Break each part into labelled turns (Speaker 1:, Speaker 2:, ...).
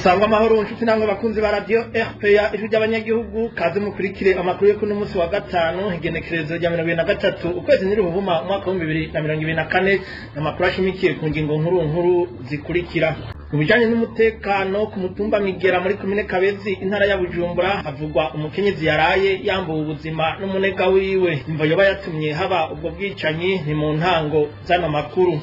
Speaker 1: Musangwa amahoro nshuti namwe bakunzi ba radio RPA ijwi ry'abanyagihugu kaze mukurikire amakuru yo kuno munsi wa gatanu igenekerezo rya 2023 ukwezi n'iruhuma umwaka wa 2024 n'amakuru ashimikiye ku ngingo nkuru zikurikira. Mu bijanye n'umutekano ku mutumba Migera muri komine Kabezi intara ya Bujumbura havugwa umukenyezi yaraye yambuwe ubuzima n'umunega wiwe, imvo yoba yatumye haba ubwo bwicanyi ni mu ntango z'ano makuru.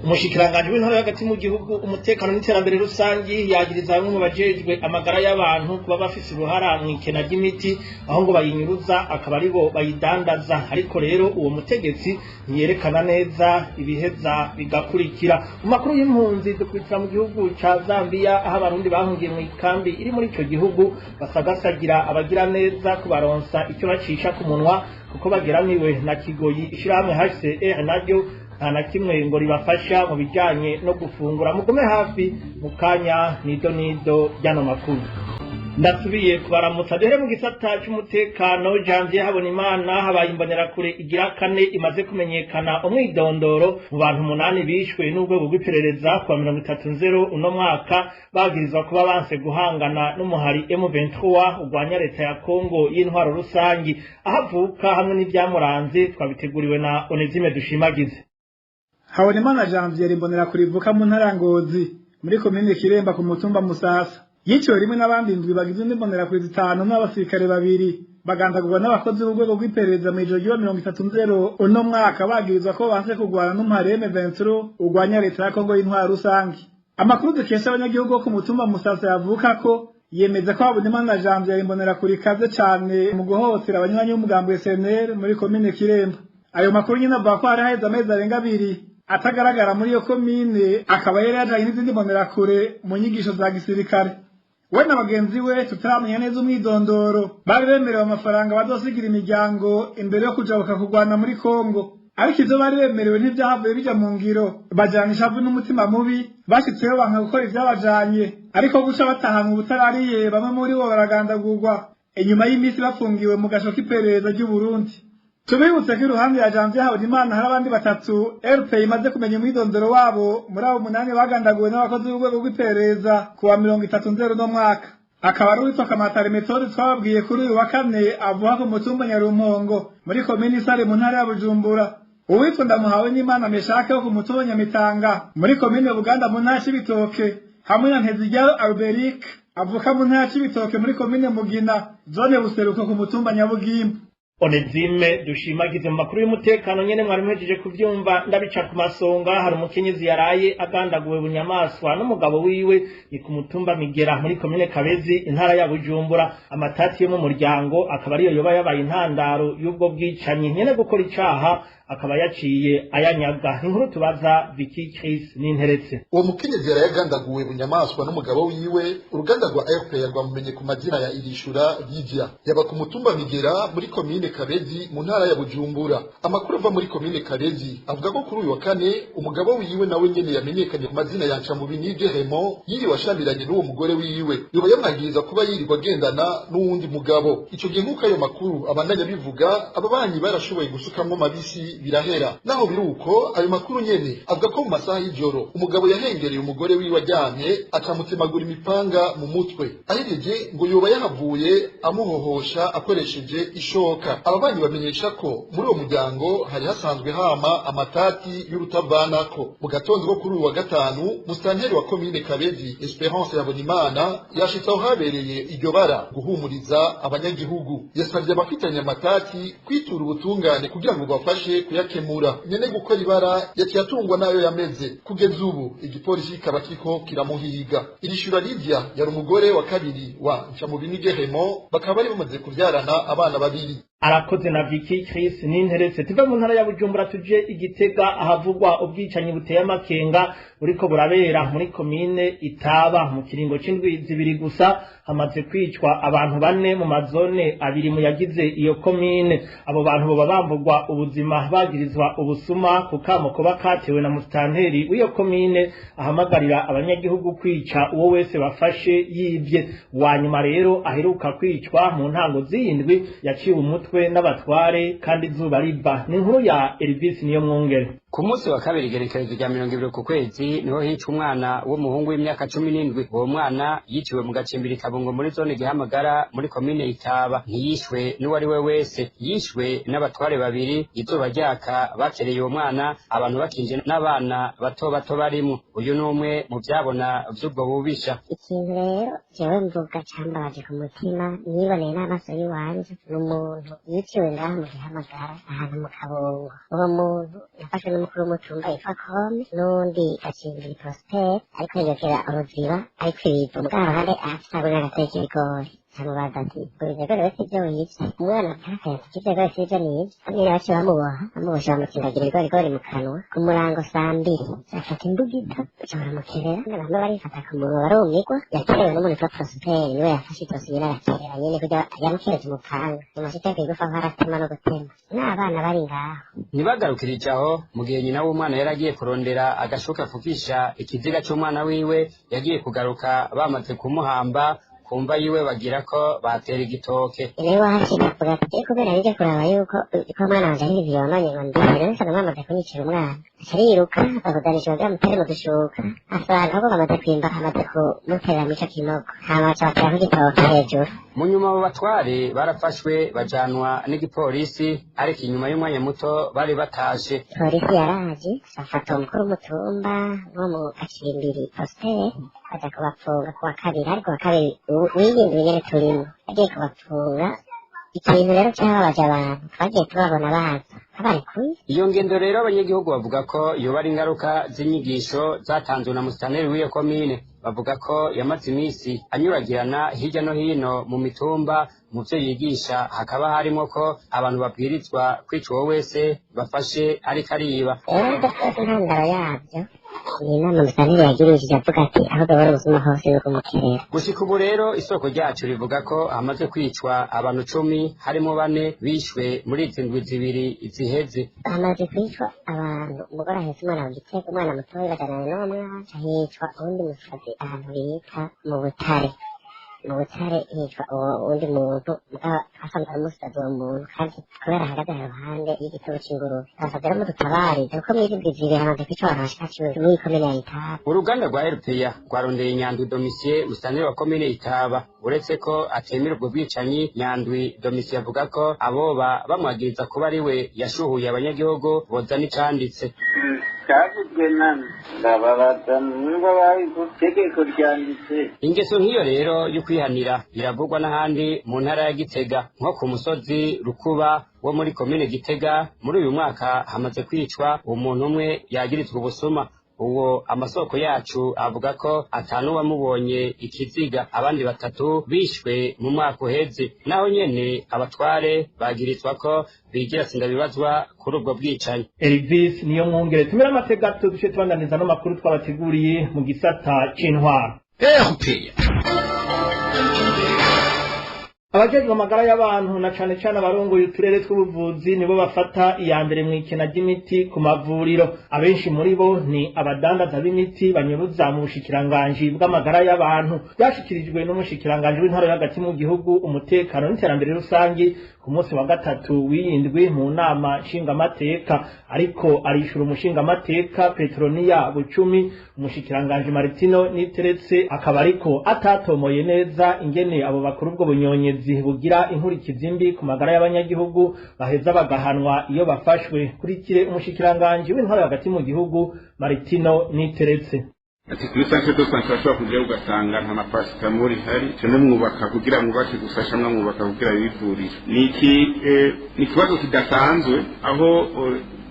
Speaker 1: Umushikiranganje w'intara hagati mu gihugu umutekano n'iterambere rusangi yagiriza bamwe mu bajejwe amagara y'abantu kuba bafise uruhara mu ikena ry'imiti aho ngo bayinyuruza akaba aribo bayidandaza, ariko rero uwo mutegetsi ntiyerekana neza ibiheza bigakurikira. Mu makuru y'impunzi dukurikira mu gihugu ca Zambia aho abarundi bahungiye mu ikambi iri muri ico gihugu basagasagira abagira neza kubaronsa icyo bacisha ku munwa kuko bageramiwe na kigoyi ishirahamwe HCR naryo nta na kimwe ngo ribafasha mu bijyanye no gufungura. Mugume hafi mu kanya nido ry'ano makuru. Ndasubiye kubaramutsa duhere mu gisata cy'umutekano. Janvier Habonimana habaye imbonerakure igira kane imaze kumenyekana umwidondoro mu bantu 8 bishwe n'urwego rw'iperereza kwa 30 uno mwaka bagirizwa kuba banse guhangana n'umuhari M23 urwanya leta ya Kongo y'intwaro rusangi ahavuka hamwe n'ibyamuranze twabiteguriwe na Onezime Dushimagize.
Speaker 2: Habonimana Janvier imbonera kurivuka mu ntara Ngozi muri komine Kiremba ku mutumba Musasa yiciwe rimwe n'abandi indwi bagize imbonera kuri 5 n'abasirikare 2 bagandagurwa n'abakozi b'urwego rw'iperereza mu ijoro rya 30 uno mwaka bagirizwa ko banse kugwana n'umuhari M23 urwanya leta ya Kongo y'intwaro rusangi. Amakuru dukesha abanyagihugu ku mutumba Musasa yavuka ko yemeza ko Habonimana Janvier imbonera kuri kaze cyane mu guhotera abanywanyi b'umugambo SNL muri komine Kiremba. Ayo makuru nyine avuga ko hari haheze amezi arenga 2 atagaragara muri yo komine, akaba yari yajanye n'izindi mbonerakure mu nyigisho za gisirikare. We na bagenzi we tutaramenya neza umwidondoro bari bemerewe amafaranga bazosigira imiryango imbere yo kujabuka kugwana muri Kongo, ariko ivyo bari bemerewe ntivyahavuye bija mu ngiro, bajana ishavu n'umutima mubi bashitseho banka gukora ivyabajanye, ariko guca bataha mu butarariye bamwe muri bo baragandagurwa inyuma y'imisi bafungiwe mu gasho k'iperereza ry'u Burundi. Tubibutse ko iruhande ya Janvier Habonimana hari abandi 3 RPA imaze kumenya umwidondoro wabo muri abo 8 bagandaguwe n'abakozi b'urwego rw'iperereza kuwa 30 no mwaka. Akaba ari witwa Kamatari Methode twababwiye kuri uyu wa kane avuga ko mutumba Nyarumpongo muri komine Sare mu ntara ya Bujumbura. Uwitwa Ndamuhawe n'Imana Meshake wo ku mutumba Nyamitanga muri komine Buganda mu ntara y'Ibitoke hamwe na Nteziryayo Alberic avuka mu ntara y'Ibitoke muri komine Mugina zone Buseruko ku mutumba Nyabugimba.
Speaker 1: Onezime Dushimagize mu makuru y'umutekano nyene mwari mwejeje kuvyumva ndabica ku masonga. Hari umukenyezi yaraye agandaguwe bunyamaswa n'umugabo wiwe ni ku mutumba Migera muri komine Kabezi intara ya Bujumbura. Amatati yo mu muryango akaba ariyo yoba yabaye intandaro y'ubwo bwicanyi, nyene gukora icaha akaba yaciye ayanyaga. Inkuru tubaza Vicky Chris n'interetse.
Speaker 3: Uwo mukenyezi yarayagandaguwe bunyamaswa n'umugabo wiwe. Uruganda rwa RPA rwamumenye ku mazina ya Irishura Lydia, yaba ku mutumba Migera muri komine Kabezi mu ntara ya Bujumbura. Amakuru ava muri komine Kabezi avuga ko kuri uyu wa kane umugabo wiwe nawe nyene yamenyekanye ku mazina ya Ncamubinige Raymond yiri washamiranye n'uwo mugore wiwe, yoba yamwagiriza kuba yirirwa agendana n'uwundi mugabo. Ico gihe nk'uko ayo makuru abandanya bivuga ababanyi barashoboye gusukamwo mabisi birahera. Naho biruko ayo makuru nyene avuga ko mu masaha y'ijoro umugabo yahengereye umugore wiwe ajyanye akamutemagura imipanga mu mutwe, ahereje ngo yoba yahavuye amuhohosha akoresheje ishoka. Ababanyi bamenyesha ko muri uwo muryango hari hasanzwe hama amatati y'urutavanako. Mu gatondo ko kuri uyu wa gatanu musitanteri wa komine Kabezi Esperance Habonimana yashitse aho habereye iryo bara guhumuriza abanyagihugu. Yasabye abafitanye amatati kwitura ubutungane kugira ngo bafashe kuyakemura. Nyene gukora ibara yaciye atungwa nayo yameze. Kugeza ubu igipolisi kikaba kiriko kiramuhiga. Irishura Lydia yari umugore wa kabiri wa Ncamubinige Raymond, bakaba bari bamaze kuvyarana abana 2.
Speaker 1: Arakoze na Vicky Chris n'interetse. Tuva mu ntara ya Bujumbura tuje Igitega ahavugwa ubwicanyi buteye amakenga buriko burabera muri komine Itaba. Mu kiringo c'indwi 2 gusa hamaze kwicwa abantu 4 mu mazone 2 mu yagize iyo komine. Abo bantu boba bambugwa ubuzima bagirizwa ubusuma ku kamo kuba katewe na musitanteri w'iyo komine ahamagarira abanyagihugu kwica uwo wese bafashe yibye. Wanyuma rero aheruka kwicwa mu ntango z'indwi yaciwe umutwe n'abatware kandi izuba riba. Ni inkuru ya Elvis niyo mwongere.
Speaker 4: ku munsi wa kabiri igerekerezo rya 20 ku kwezi niho hica umwana w'umuhungu w'imyaka 17. Uwo mwana yiciwe mu gacimbiri Kabungo muri zone Gihamagara muri komine Itaba. Ntiyishwe n'uwari we wese, yishwe n'abatware babiri izuba ryaka bakereye uwo mwana, abantu bakinje n'abana bato bato barimo. Uyu numwe mu byabona vy'ubwo bubisha.
Speaker 5: Ikintu rero jewe mvuga cambabaje ku mutima niboneye n'amaso y'uwanje n'umuntu yiciwe ngaha mu Gihamagara ahantu mu Kabungo. Uwo muntu yafashwe n'umukuru w'umutumba yitwa Kome n'undi gacimbiri Prosper ariko yiyokera uruziba ariko ibivu mugabo hande afisabwe n'agateke ibigori. Samubaza ati ibigori wese ivyo wica umwana akakaye ati ibigori si ivyo nica amwira baciye bamuboha bamutsindagira ibigorigori mu kanwa ku murango 2:00 afata imbugita baca baramukerera bamwe barifata ku munwa barumigwa. Yakerewe n'umuntu witwa Prosper niwe yafashe itosi nyene arakerera nyene kugira yamukereze umupanga amashiteke kw'igufa baratema no gutema n'abana bari ngaho.
Speaker 4: Ntibagarukirije aho mu gihe nyina w'umwana yari agiye kurondera agashuka afukisha ikiziga c'umwana wiwe, yagiye kugaruka bamaze kumuhamba kumva yiwe bagira ko batera igitoke.
Speaker 5: Rero hashika kuvuga ati kubera bijya kuraba yuko mwana wanje ari ivyononye ngo ndi rero nsanga bamaze kunyicira umwana ariruka bakudanisha bamutera mu dushuka asanga ko bamaze kwimba amaze kumutera mico kinogo hama cyatera ku gitoke hejuru.
Speaker 4: Mu nyuma abo batware barafashwe bajanwa n'igipolisi, ariko inyuma y'umwanya muto bari batashe.
Speaker 5: Polisi yaraje afata umukuru w'umutumba wo mu gacimbiri Prosper aza kubafunga kuwa kabiri, ariko wa kabiri wiyindi nyene turimo agiye kubafunga. Ikintu rero cyababaje abantu twagiye tubabona baza abarekuye.
Speaker 4: Iyo ngendo rero abanyagihugu bavuga ko yoba ari ingaruka z'inyigisho zatanzwe na musitanteri w'iyo komine. Bavuga ko yamaze imisi anyuragirana hirya no hino mu mitumba, mu vyo yigisha hakaba harimo ko abantu babwirizwa kwica uwo wese bafashe ariko ariba.
Speaker 5: Intandaro yavyo ni inama musitanteri yagirishije avuga ati aho gabara ubuzima hose yo kumukerera.
Speaker 4: Gushika ubu rero isoko ryacu rivuga ko hamaze kwicwa abantu 10, harimo 4 bishwe muri izi ndwi zibiri ziheze.
Speaker 5: Hamaze kwicwa abantu umugore ahetse umwana mu gitego, umwana mutoya baganana n'umwana hicwa uwundi musazi ahantu bita mu Butare. Mu Butare hicwa uwundi muntu asanzwe ari umusazi uwo muntu kandi kubera ahagaze iruhande y'igitego c'ingurube. Basabye rero mudutabarize kuko mw'izi ndwi zibiri hamaze kwicwa abantu bashika 10 muri komine ya Itaba.
Speaker 4: Uruganda rwa RPA rwarondeye Nyandwi Domitien musitanteri wa komine Itaba. Uretse ko atemera ubwo bwicanyi, Nyandwi Domitien avuga ko aboba bamwagiriza kuba ari we yashuhuye abanyagihugu boza n'icanditse.
Speaker 6: Kavuzwe nani ndababaza niba bayitegeko ryanditse.
Speaker 4: Ingeso nk'iyo rero yo kwihanira iravugwa n'ahandi mu ntara ya Gitega, nko ku musozi Rukuba wo muri komine Gitega. Muri uyu mwaka hamaze kwicwa umuntu umwe yagirizwa ubusuma. Uwo amasoko yacu avuga ko atanu wamubonye ikiziga, abandi 3 bishwe mu mwaka uheze. Naho nyene abatware bagirizwa ko bigira sindabibazwa kuri ubwo bwicanyi.
Speaker 1: Elvis niyo mwongere tumira amategato dushe tubandaniza no makuru twabateguriye mu gisata c'intwaro. Abajejwe amagara y'abantu na cane cane abarongoye uturere tw'ubuvuzi nibo bafata iya mbere mw'ikena ry'imiti ku mavuriro. Abenshi muri bo ni abadandaza b'imiti banyuruza mu bushikiranganji bw'amagara y'abantu. Byashikirijwe n'umushikiranganji w'intara y'agati mu gihugu, umutekano n'iterambere rusangi ku munsi wa gatatu w'indwi mu nama nshingamateka. Ariko arishura umushingamateka Petroniya Bucumi, umushikiranganji Martino Niteretse akaba ariko atatomoye neza ingene abo bakuru ubwo bunyonyezi bugira inkurikizi mbi ku magara y'abanyagihugu baheza bagahanwa iyo bafashwe. Kurikire umushikiranganji w'intara hagati mu gihugu Martino Niteretse.
Speaker 7: Ati kuri sanse do sanse ashobora kujya ugasanga nta mapasitamori hari cyane mwubaka kugira mwubake gufasha mwubaka kugira bivurira. Ni kibazo kidasanzwe aho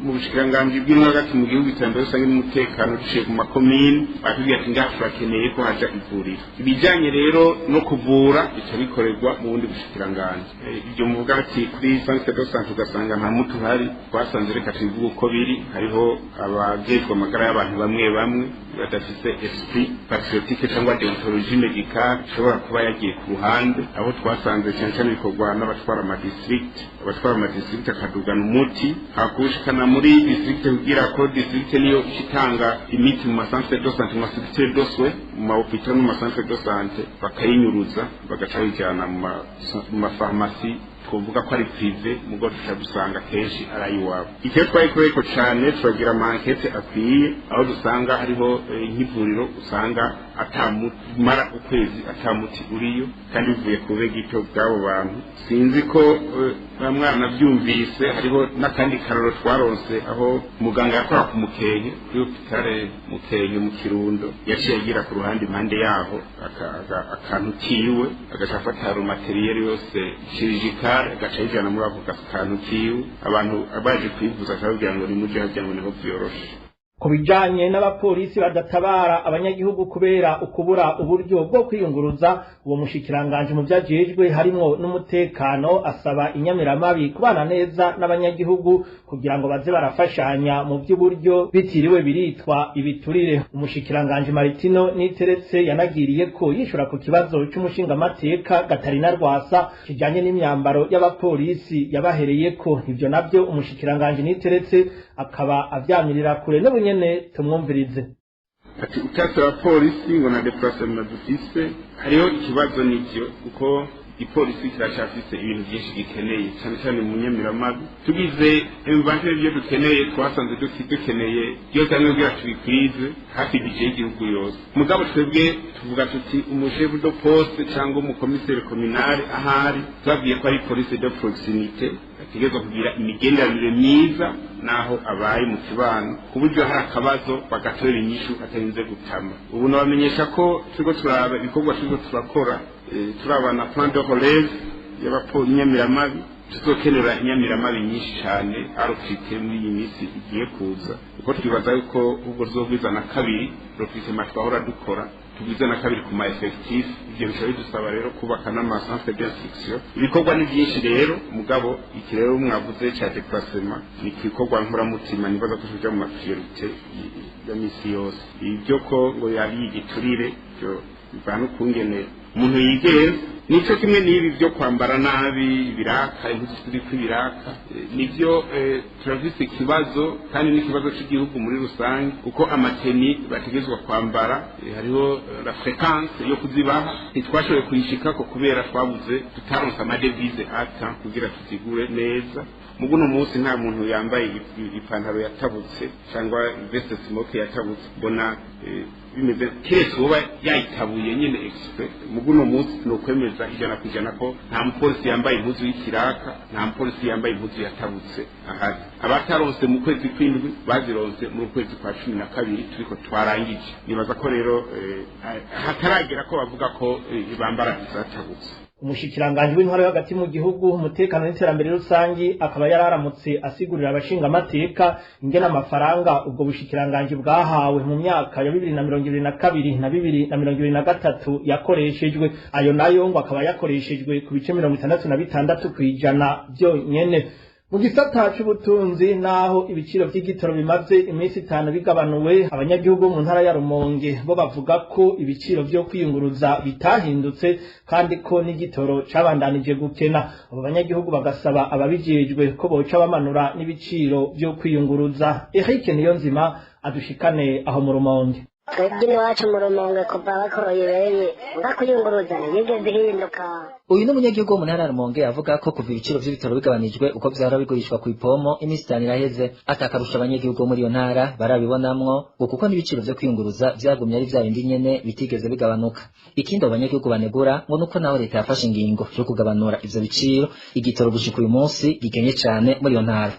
Speaker 7: mu bushikiranganji bw'intara mu gihugu itandukanye rusange n'umutekano duciye ku makomine batubwiye ati ngaho turakeneye ko haja ivuriro. Ibijanye rero no kuvura bica bikorerwa mu bundi bushikiranganji. Ibyo muvuga ati kuri sanse do sanse ugasanga nta mutu hari, twasanze reka tubivuga uko biri. Hariho abajejwe amagara y'abantu bamwe bamwe badafise esprit patriotique cyangwa deontologie médicale ishobora kuba yagiye ku ruhande, aho twasanze cyane bikorwa n'abatwara ama district akadugana umuti hakushikana muri district kugira ko district niyo itanga imiti mu masantre de santé, mu structure de soins, mu hôpital, mu masantre de santé bakayinyuruza bagaca bijyana mu ma pharmacie twovuga ko ari prive mugo dusanga kenshi arayiwabo icyo twayikoreko cyane turagira amankete akwiye aho dusanga hariho nk'ivuriro usanga atamara ukwezi atamuti uriyo kandi bivuye ku bugito bw'abo bantu sinzi ko mwana byumvise hariho n'akandi kararo twaronse aho muganga yakora ku Mukenke kuri hopitale Mukenke mu Kirundo yaciye agira ku ruhande impande yaho akantu kiwe agashafata materiel yose chirurgical agacayijana muri ako kantu kiwe abantu abaje kwivuza akabwira ngo ni muje hajya ngo niho byoroshe
Speaker 1: ku bijanye n'abapolisi badatabara abanyagihugu kubera ukubura uburyo bwo kwiyunguruza uwo mushikiranganje mu byajejwe harimo n'umutekano asaba inyamiramabi kubana neza n'abanyagihugu kugira ngo baze barafashanya mu by'uburyo bitiriwe biritwa ibiturire umushikiranganje Maritino Niteretse yanagiriye ko yishura ku kibazo cy'umushinga amateka Gatarina Rwasa kijanye n'imyambaro y'abapolisi yabahereye ko ivyo navyo umushikiranganje Niteretse akaba avyamirira kure n'ubunyene tumwumvirize
Speaker 7: ati utasaba polisi ngo na déplacement dufise hariho ikibazo n'icyo uko ipolisi kirashafise ibintu byinshi gikeneye cyane cyane mu nyamiramabi tugize ibibanze byo dukeneye twasanze dukeneye byose ari byo tubikwize hafi budget y'igihugu yose mugabo twebwe tuvuga tuti umushefu de poste cyangwa umukomiseri communal ahari twagiye ko ari police de proximité ategezwa kugira imigenderanire myiza naho abaye mu kibano ku buryo hari akabazo bagatorera inyishu atarinze gutama ubu nabamenyesha ko turiko turaba ibikorwa turiko turakora turabana plan de relève y'abapolisi nyamiramabi tuzokenera inyamiramabi nyinshi cyane arufite muri iyi minsi igiye kuza uko twibaza yuko ubwo zogwizana kabiri recrutement twahora dukora tugizana kabiri ku ma effectif ibyo bishobora bidusaba rero kubaka n'amasantre d'instruction ibikorwa ni byinshi rero mugabo iki rero mwavuze cya déplacement ni igikorwa nkuramutima nibaza ko tujya mu mapriorité ya misi yose ibyo ko ngo yari igiturire byo bivana ukungene umuntu yigeze nico kimwe n'ibi byo kwambara nabi biraka impuzu ziri kwibiraka nivyo turavise ikibazo kandi n'ikibazo cy'igihugu muri rusange uko amateni bategezwa kwambara hariho la fréquence yo kuzibaha twashoboye kuyishika ko kubera twabuze tutaronsa amadevize ata kugira tuzigure neza muguno munsi nta muntu yambaye ipantaro yatabutse cyangwa veste smoke yatabutse bona bimeze kese uba yayitabuye nyine expert muguno munsi no kwemeza ijana kujana ko nta mupolisi yambaye impuzu y'ikiraka nta mupolisi yambaye impuzu yatabutse ahari abataronse mu kwezi kw'indwi bazironse mu kwezi kwa 12 turiko twarangije nibaza ko rero hataragera ko bavuga ko bambara bizatabutse
Speaker 1: umushikiranganje w'intwaro hagati mu gihugu umutekano n'iterambere rusangi akaba yararamutse asigurira abashinga amateka ingena amafaranga ubwo bushikiranganje bwahawe mu myaka ya 2022 na 2023 yakoreshejwe ayo nayo ngo akaba yakoreshejwe ku bice 66 kwijana byonyene mu gisata cy'ubutunzi naho ibiciro by'igitoro bimaze iminsi 5 bigabanuwe abanyagihugu mu ntara ya Rumonge bo bavuga ko ibiciro byo kwiyunguruza bitahindutse kandi ko n'igitoro cabandanije gukena abo banyagihugu bagasaba ababijejwe ko boca bamanura n'ibiciro byo kwiyunguruza Eric Niyonzima adushikane aho mu Rumonge
Speaker 5: twebwe iwacu mu Rumonge kuva bakoroye beye ngakuyunguruza yigeze hinduka
Speaker 8: uyu n'umunyagihugu wo mu ntara ya Rumonge avuga ko kuva ibiciro by'ibitoro bigabanijwe uko byahora bigurishwa ku ipomo iminsi 5 iraheze atakarusha abanyagihugu muri iyo ntara barabibonamwo kuko n'ibiciro byo kwiyunguruza byagumye ari bya bindi nyene bitigeze bigabanuka ikindi abanyagihugu banegura ngo nuko naho leta yafashe ingingo yo kugabanura ivyo biciro igitoro gushika uyu munsi gikenye cyane muri iyo ntara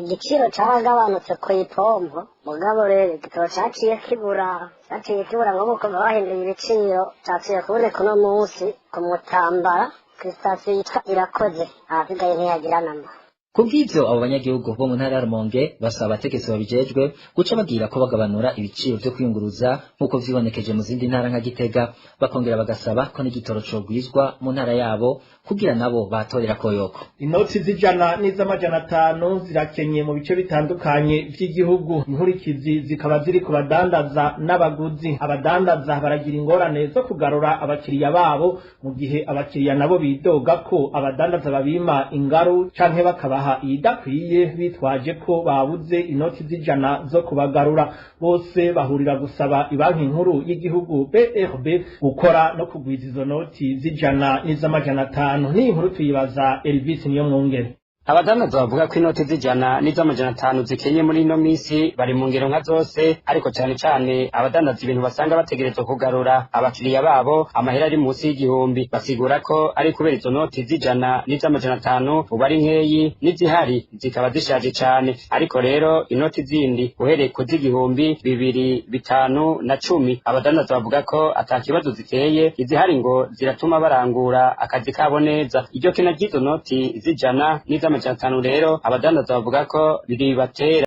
Speaker 5: igiciro cyaragabanutse ku ipombo mugabo rero igitoro cyaciye kibura ngo muko bahinduye ibiciro cyaciye kuboneka uno munsi ku Mutambara ku sitasiyo yitwa Irakoze ahasigaye ntiyagira namba
Speaker 8: kubw'ivyo abo banyagihugu bo mu ntara ya Rumonge basaba abategetsi babijejwe guca bagira ko bagabanura ibiciro byo kwiyunguruza nk'uko vyibonekeje mu zindi ntara nka Gitega bakongera bagasaba ko n'igitoro cogwizwa mu ntara yabo kugira nabo batorera koyoko
Speaker 1: inoti zijana n'iz'amajana 5 zirakenye mu bice bitandukanye by'igihugu inkurikizi zikaba ziri ku badandaza n'abaguzi abadandaza baragira ingorane zo kugarura abakiriya babo mu gihe abakiriya nabo bidoga ko abadandaza babima ingaru canke bakabaha kubaha idakwiye bitwaje ko babuze inoti z'ijana zo kubagarura. Bose bahurira gusaba ibanki nkuru y'igihugu BRB gukora no kugwiza izo noti z'ijana n'iz'amajana 5. Ni inkuru tuyibaza Elvis Niyomwungere.
Speaker 4: Abadandaza bavuga ko inoti z'ijana n'iz'amajana 5 zikenye muri ino misi bari mu ngero nka zose, ariko cyane cyane abadandaza ibintu basanga bategerezwa kugarura abakiriya babo amahera ari munsi y'igihumbi. Basigura ko ari kubera izo noti z'ijana n'iz'amajana 5 ubu ari nkeyi, n'izihari zikaba zishaje cyane. Ariko rero inoti zindi uhereye ku z'igihumbi, 2, 5 na 10, abadandaza bavuga ko atakibazo ziteye, izihari ngo ziratuma barangura akazi kabo neza. Iryo kena ry'izo noti z'ijana n'iz'amajana 5 rero abadandaza bavuga ko biri batera